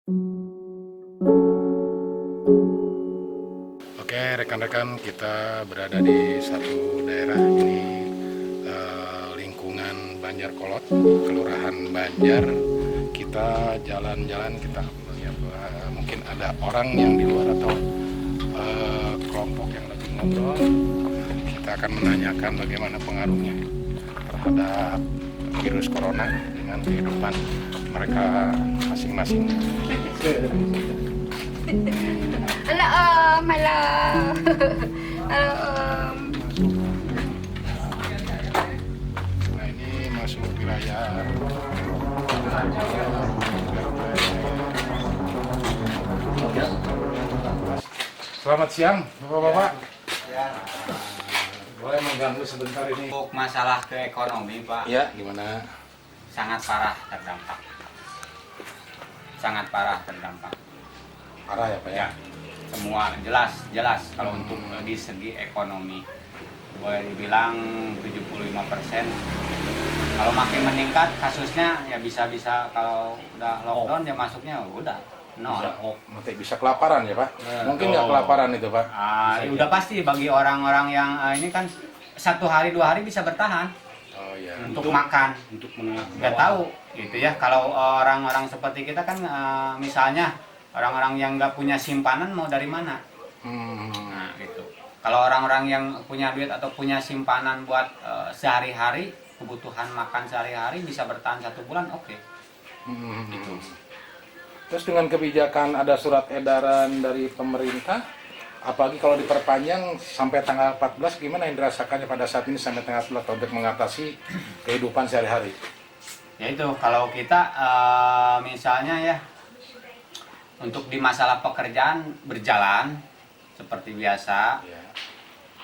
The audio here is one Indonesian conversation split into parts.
Oke, rekan-rekan, kita berada di satu daerah ini, lingkungan Banjar Kolot, Kelurahan Banjar. Kita jalan-jalan, kita melihat mungkin ada orang yang di luar atau kelompok yang lagi ngobrol. Kita akan menanyakan bagaimana pengaruhnya terhadap virus corona dengan kehidupan mereka masing-masing. Halo Om, halo. Halo Om. Nah, ini masuk wilayah. Selamat siang, Bapak-bapak. Boleh mengganggu sebentar ini? Untuk masalah ke ekonomi, Pak, Ya, gimana? sangat parah terdampak. Sangat parah terdampak. Parah ya, Pak ya? Semua jelas kalau untuk di segi ekonomi. Boleh dibilang 75%. Kalau makin meningkat kasusnya ya bisa-bisa kalau udah lockdown ya masuknya udah nol. Bisa kelaparan ya, Pak? Mungkin nggak kelaparan itu, Pak? Udah pasti bagi orang-orang yang ini kan 1 hari 2 hari bisa bertahan Oh ya. untuk makan. Nggak tahu gitu ya, kalau orang-orang seperti kita kan misalnya orang-orang yang nggak punya simpanan mau dari mana. Nah gitu, kalau orang-orang yang punya duit atau punya simpanan buat sehari-hari kebutuhan makan sehari-hari bisa bertahan 1 bulan, oke. Gitu. Terus dengan kebijakan ada surat edaran dari pemerintah, apalagi kalau diperpanjang sampai tanggal 14, gimana yang dirasakannya pada saat ini sampai tanggal 14 untuk mengatasi kehidupan sehari-hari? Ya itu, kalau kita misalnya ya untuk di masalah pekerjaan berjalan seperti biasa, Ya.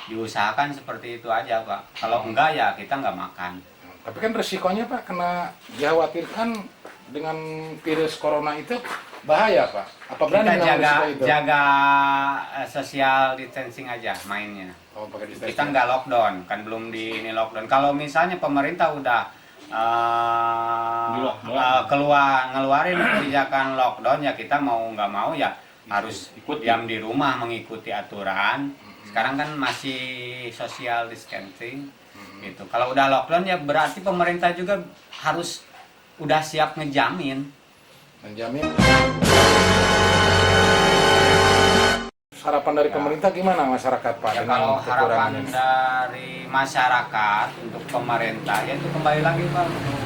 diusahakan seperti itu aja, Pak. Kalau enggak ya kita nggak makan. Tapi kan resikonya, Pak, kena dikhawatirkan dengan virus corona itu bahaya, Pak. Apa berani Kita mengambil resiko itu? jaga social distancing aja mainnya. Oh, pakai distancing. Kita nggak lockdown, kan belum di ini lockdown. Kalau misalnya pemerintah udah ngeluarin kebijakan lockdown, ya kita mau nggak mau ya harus diam di rumah mengikuti aturan. Sekarang kan masih social distancing gitu. Kalau udah lockdown ya berarti pemerintah juga harus udah siap ngejamin. Menjamin. Harapan dari pemerintah gimana masyarakat, Pak, Ya, dengan kalau kekurangan harapan ini? dari masyarakat untuk pemerintah ya itu kembali lagi, Pak, untuk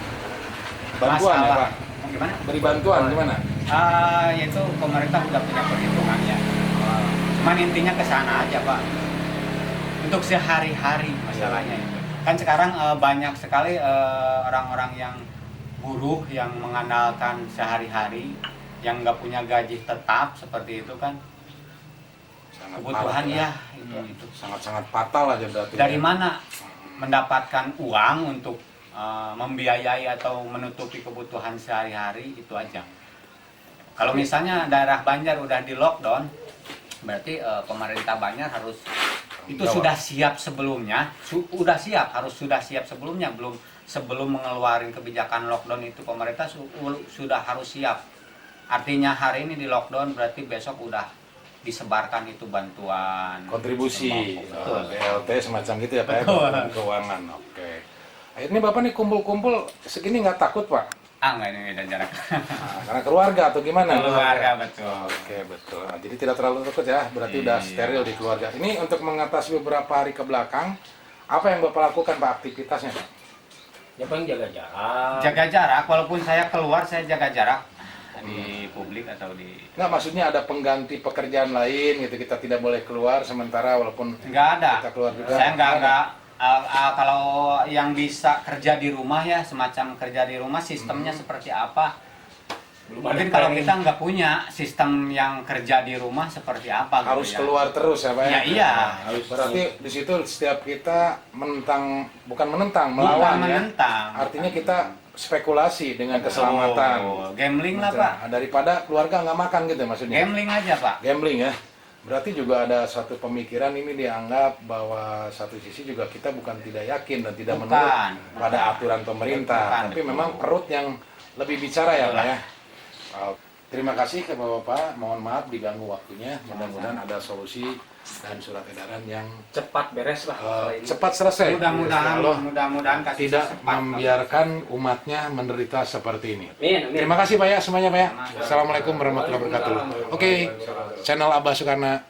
Bantuan ya, Pak? Gimana? Beri bantuan gimana? Yaitu pemerintah udah punya perhitungannya. Cuman intinya ke sana aja, Pak. Untuk sehari-hari masalahnya itu. Kan sekarang banyak sekali orang-orang yang buruh yang mengandalkan sehari-hari, yang nggak punya gaji tetap seperti itu kan. Sangat Kebutuhan parah, ya itu. sangat-sangat fatal aja berarti. Dari ya. mana mendapatkan uang untuk membiayai atau menutupi kebutuhan sehari-hari, itu aja. Kalau misalnya daerah Banjar udah di lockdown, berarti pemerintah Banjar harus itu sudah siap sebelumnya, sudah siap sebelumnya, sebelum mengeluarkan kebijakan lockdown itu pemerintah sudah harus siap. Artinya hari ini di lockdown berarti besok udah disebarkan itu bantuan Kontribusi, Betul. BLT semacam gitu ya, Pak, ya, Betul. bantuan keuangan. Oke. Akhirnya Bapak nih kumpul-kumpul segini nggak takut, Pak? Enggak, ini beda jarak. Nah, karena keluarga atau gimana? Keluarga, betul. Oke, betul. Nah, jadi tidak terlalu takut ya, berarti udah Iya. steril di keluarga. Ini untuk mengatasi beberapa hari ke belakang, apa yang Bapak lakukan, Pak, aktivitasnya, Pak? Ya paling jaga jarak. Jaga jarak, walaupun saya keluar saya jaga jarak di publik atau di Nggak, maksudnya ada pengganti pekerjaan lain gitu, kita tidak boleh keluar sementara walaupun nggak ada. kita keluar juga. Saya nggak kalau yang bisa kerja di rumah ya semacam kerja di rumah sistemnya seperti apa? Mungkin kalau kita nggak punya sistem yang kerja di rumah seperti apa gitu Harus ya. keluar terus ya, Pak? Ya, iya. Harus. Berarti di situ setiap kita bukan menentang, Bukan melawan menentang. ya. Artinya kita spekulasi dengan keselamatan. Oh, gambling lah, Pak. Nah, daripada keluarga nggak makan gitu maksudnya. Gambling aja, Pak. Gambling ya. Berarti juga ada satu pemikiran ini dianggap bahwa satu sisi juga kita bukan tidak yakin dan tidak Bukan. menurut pada aturan pemerintah, Bukan, tapi betul. memang perut yang lebih bicara ya, Pak ya. Terima kasih ke Bapak, mohon maaf diganggu waktunya. Mudah-mudahan ada solusi dan surat edaran yang Cepat beres lah. cepat selesai. Mudah-mudahan Allah mudah-mudahan kasih tidak secepat. membiarkan umatnya menderita seperti ini. Amin, amin. Terima kasih Pak ya semuanya Pak ya. Assalamualaikum warahmatullahi wabarakatuh. Oke, channel Abah Sukarna